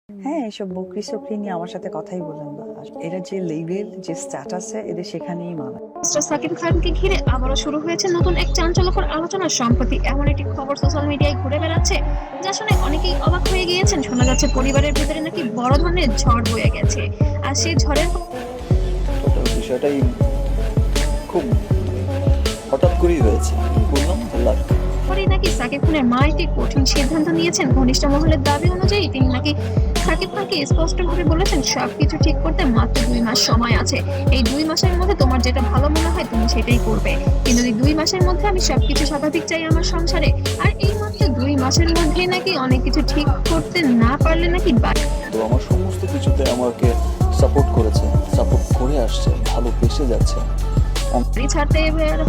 হ্যাঁ, এসব বকরি-চকরি নিয়ে আমার সাথে কথাই বলেন না। আর এরা যে লেভেল, যে স্ট্যাটাসে এদের সেখানেই মানায়। মিস্টার সাকিব খানকে ঘিরে আবারও শুরু হয়েছে নতুন এক চাঞ্চল্যকর আলোচনা। সম্প্রতি এমন একটি খবর সোশ্যাল মিডিয়ায় ঘুরে বেড়াচ্ছে যা শুনে অনেকেই অবাক হয়ে গিয়েছেন। শোনা যাচ্ছে পরিবারের ভেতরে নাকি বড় ধরনের ঝড় বয়ে গেছে, আর সেই ঝড়ের টোটাল বিষয়টাই খুব হঠাৎ করেই হয়েছে। আমি বললাম যে লাক। পরেই নাকি সাকিব খানের মা একটি কঠিন সিদ্ধান্ত নিয়েছেন। ঘনিষ্ঠ মহলের দাবি অনুযায়ী তিনি নাকি সাকিব খানকে স্পষ্টভাবে বলেছেন সবকিছু ঠিক করতে মাত্র 2 মাস সময় আছে। এই 2 মাসের মধ্যে তোমার যেটা ভালো মনে হয় তুমি সেটাই করবে, কিন্তু এই 2 মাসের মধ্যে আমি সবকিছু স্বাভাবিক চাই আমার সংসারে। আর এই মাত্র 2 মাসের মধ্যেই নাকি অনেক কিছু ঠিক করতে না পারলে নাকি তো আমার সমস্ত কিছুতে আমাকে সাপোর্ট করেছে, সাপোর্ট করে আসছে, ভালোবেসে যাচ্ছে। বাড়ি ছাড়তে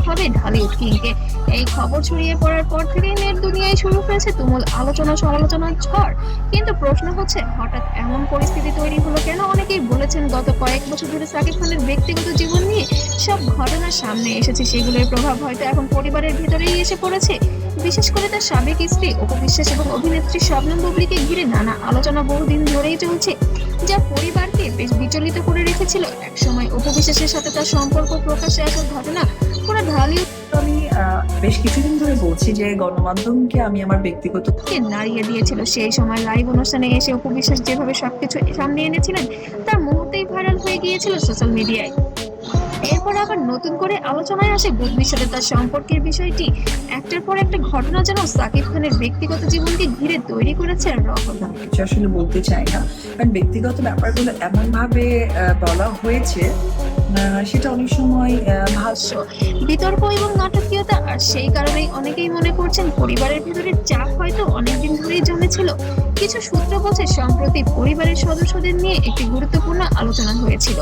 হবে ঢালিউড কিংকে। এই খবর ছড়িয়ে পড়ার পর থেকেই নেট দুনিয়ায় শুরু হয়েছে তুমুল আলোচনা সমালোচনার ঝড়। কিন্তু প্রশ্ন হচ্ছে হঠাৎ এমন পরিস্থিতি তৈরি হলো কেন? অনেকেই বলেছেন গত কয়েক বছর ধরে সাকিব খানের ব্যক্তিগত জীবন নিয়ে সব ঘটনা সামনে এসেছে, সেগুলোর প্রভাব হয়তো এখন পরিবারের ভিতরেই এসে পড়েছে। বিশেষ করে তার সাবেক স্ত্রী অপু বিশ্বাস এবং অভিনেত্রী শবনম বুবলীকে ঘিরে নানা আলোচনা বহুদিন ধরেই চলছে, যা পরিবারকে বেশ বিচলিত করে রেখেছিল। একসময় অপু বিশ্বাসের সাথে তার সম্পর্ক প্রকাশ্যে আসার ঘটনা পুরো ঢালিউড আমি বেশ কিছুদিন ধরে বলছি যে গণমাধ্যমকে আমি আমার ব্যক্তিগত কে নাড়িয়ে দিয়েছিল। সেই সময় লাইভ অনুষ্ঠানে এসে অপু বিশ্বাস যেভাবে সবকিছু সামনে এনেছিলেন তার মুহূর্তেই ভাইরাল হয়ে গিয়েছিল সোশ্যাল মিডিয়ায়। এরপর আবার নতুন করে আলোচনায় আসে বুবলির সাথে তার সম্পর্কের বিষয়টি। একটার পর একটা ঘটনা যেন সাকিব খানের ব্যক্তিগত জীবনকে ঘিরে তৈরি করেছে রহস্য। কিছু আসলে বলতে চাই না, কারণ ব্যক্তিগত ব্যাপারগুলো এমন ভাবে বলা হয়েছে সেটা অনেক সময় ভাষ্য, বিতর্ক এবং নাটকীয়তা। আর সেই কারণেই অনেকেই মনে করছেন পরিবারের ভিতরে চাপ হয়তো অনেকদিন ধরেই জমেছিল। কিছু সূত্র বলছে সম্প্রতি পরিবারের সদস্যদের নিয়ে একটি গুরুত্বপূর্ণ আলোচনা হয়েছিল।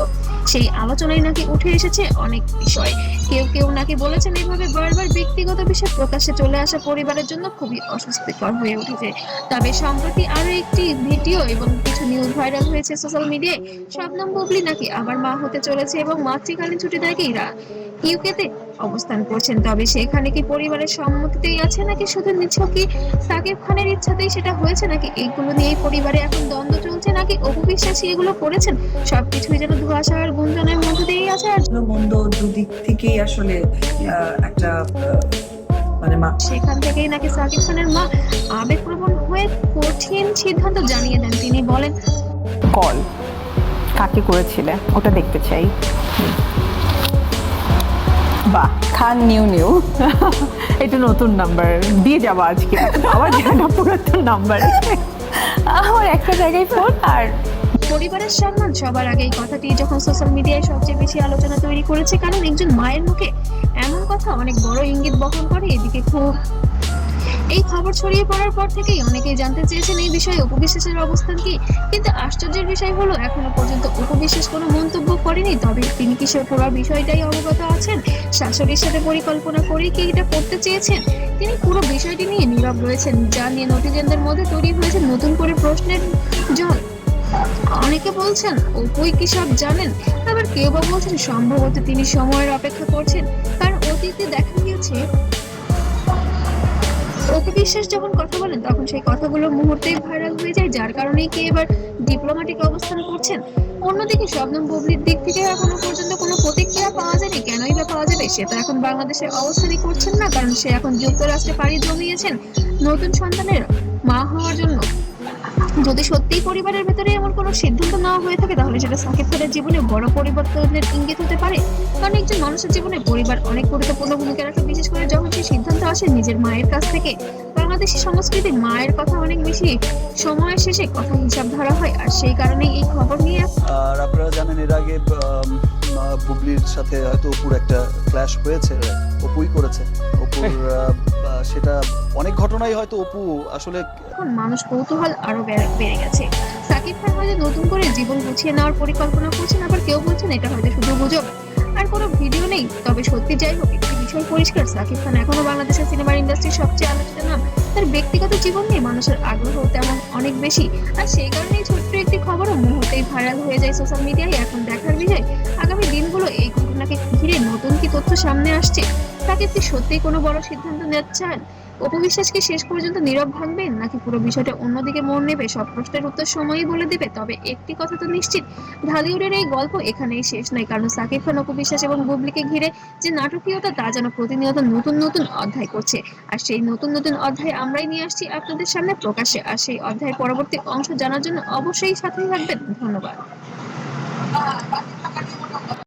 সেই আলোচনায় নাকি উঠে এসেছে অনেক বিষয়। কেউ কেউ নাকি বলেছেন এভাবে বারবার ব্যক্তিগত বিষয় প্রকাশ্যে চলে আসা পরিবারের জন্য খুবই অস্বস্তিকর হয়ে উঠেছে। তবে সম্প্রতি আরো একটি ভিডিও এবং কিছু নিউজ ভাইরাল হয়েছে সোশ্যাল মিডিয়ায়। শবনম বুবলী নাকি আবার মা হতে চলেছে এবং মাতৃকালীন ছুটি নাকি ইউকেতে অবস্থান করছেন। তবে সেখানে কি পরিবারের সম্মতিতেই আছে নাকি শুধু নিছকই সাকিব খানের ইচ্ছাতেই সেটা হয়েছে, নাকি এইগুলো নিয়েই পরিবারে এখন দ্বন্দ্ব চলছে, নাকি অপু বিশ্বাসী এগুলো করেছেন, সবকিছুই যেন ধোঁয়াশা আর গুঞ্জনের মধ্যে দিয়েই আছে। আর ভালো মন্দ দুদিক থেকেই আসলে একটা মানে সেখান থেকেই নাকি সাকিব খানের মা আবেগপ্রবণ হয়ে কঠিন সিদ্ধান্ত জানিয়ে দেন। তিনি বলেন, কল কাকে করেছিলে ওটা দেখতে চাই। বাহ, খান নিউ এটা নতুন নাম্বার দিয়ে যাবো আজকে। আবার জানা পুরাতন নাম্বার, আমার একটা জায়গায় ফোন। আর পরিবারের সম্মান সবার আগে, এই কথাটি যখন সোশ্যাল মিডিয়ায় সবচেয়ে বেশি আলোচনা তৈরি করেছে, কারণ একজন মায়ের মুখে এমন কথা অনেক বড় ইঙ্গিত বহন করে। এদিকে এই খবর ছড়িয়ে পড়ার পর থেকেই অনেকেই জানতে চেয়েছেন এই বিষয়ে অপু বিশ্বাসের অবস্থান কি। কিন্তু আশ্চর্যের বিষয় হলো এখনো পর্যন্ত অপু বিশ্বাস কোনো মন্তব্য করেনি। তবে তিনি কি সে পুরো বিষয়টাই অবগত আছেন? শাশুড়ির সাথে পরিকল্পনা করেই কি এটা করতে চেয়েছেন? তিনি পুরো বিষয়টি নিয়ে নীরব রয়েছেন, যা নিয়ে নেটিজেনদের মধ্যে তৈরি হয়েছে নতুন করে প্রশ্নের জল। অনেকে বলছেন অপুই কি সব জানেন, আবার কেউ বা বলছেন সম্ভবত তিনি সময়ের অপেক্ষা করছেন। কারণ অতীতে দেখা গিয়েছে অপু বিশ্বাস যখন কথা বলেন তখন সেই কথাগুলো মুহূর্তেই ভাইরাল হয়ে যায়, যার কারণেই কে এবার ডিপ্লোম্যাটিক অবস্থান করছেন। অন্যদিকে শবনম বুবলীর দিক থেকে এখনো পর্যন্ত কোনো প্রতিক্রিয়া পাওয়া যায়নি। কেনই বা পাওয়া যাবে? সে তো এখন বাংলাদেশের অবস্থানই করছেন না, কারণ সে এখন যুক্তরাষ্ট্রে পাড়ি জমিয়েছেন নতুন সন্তানের মা হওয়ার জন্য। যদি সত্যিই পরিবারের ভেতরে এমন কোনো সিদ্ধান্ত নেওয়া হয়ে থাকে তাহলে সেটা সাকিব খানের জীবনে বড় পরিবর্তনের ইঙ্গিত হতে পারে। কারণ একজন মানুষের জীবনে পরিবার অনেক গুরুত্বপূর্ণ ভূমিকা রাখে, বিশেষ করে যখন সেই সিদ্ধান্ত আসে নিজের মায়ের কাছ থেকে। বাংলাদেশি সংস্কৃতি মায়ের কথা অনেক বেশি সময়ের শেষে কথা হিসাব ধরা হয়, আর সেই কারণেই এই খবর নিয়ে। আর আপনারা জানেন এর আগে বুবলির সাথে হয়তো অপুর একটা ক্ল্যাশ হয়েছে, অপুই করেছে। অপুর সেটা অনেক ঘটনাই হয়তো অপু আসলে। এখন মানুষ কৌতূহল আরো বেড়ে গেছে। সাকিব খান হয়তো নতুন করে জীবন গুছিয়ে নেওয়ার পরিকল্পনা করছেন, আবার কেউ বলছেন এটা হয়তো শুধু গুজব আর কোনো ভিডিও নেই। তবে সত্যি যাই হোক, একটি বিষয় পরিষ্কার, সাকিব খান এখনো বাংলাদেশের সিনেমার ইন্ডাস্ট্রির সবচেয়ে আলোচিত নাম। তার ব্যক্তিগত জীবন নিয়ে মানুষের আগ্রহ তেমন অনেক বেশি, আর সেই কারণেই ছোট্ট একটি খবরও মুহূর্তেই ভাইরাল হয়ে যায় সোশ্যাল মিডিয়ায়। এখন দেখার বিষয় আগামী দিনগুলো এই ঘটনাকে ঘিরে নতুন কি তথ্য সামনে আসছে। সাকিব কি সত্যিই কোনো বড় সিদ্ধান্ত নিচ্ছেন, অপু বিশ্বাস কি শেষ পর্যন্ত নীরব ভাঙবেন, নাকি পুরো বিষয়টা অন্যদিকে মোড় নেবে? সব প্রশ্নের উত্তর সময়ই বলে দেবে। তবে একটি কথা তো নিশ্চিত, ঢালিউডের এই গল্প এখানেই শেষ নয়, কারণ সাকিব খান, অপু বিশ্বাস এবং বুবলিকে ঘিরে যে নাটকীয়তা, তা যেন প্রতিনিয়ত নতুন নতুন অধ্যায় করছে। আর সেই নতুন নতুন অধ্যায় আমরাই নিয়ে আসছি আপনাদের সামনে প্রকাশ্যে। আর সেই অধ্যায়ের পরবর্তী অংশ জানার জন্য অবশ্যই সাথেই থাকবেন। ধন্যবাদ।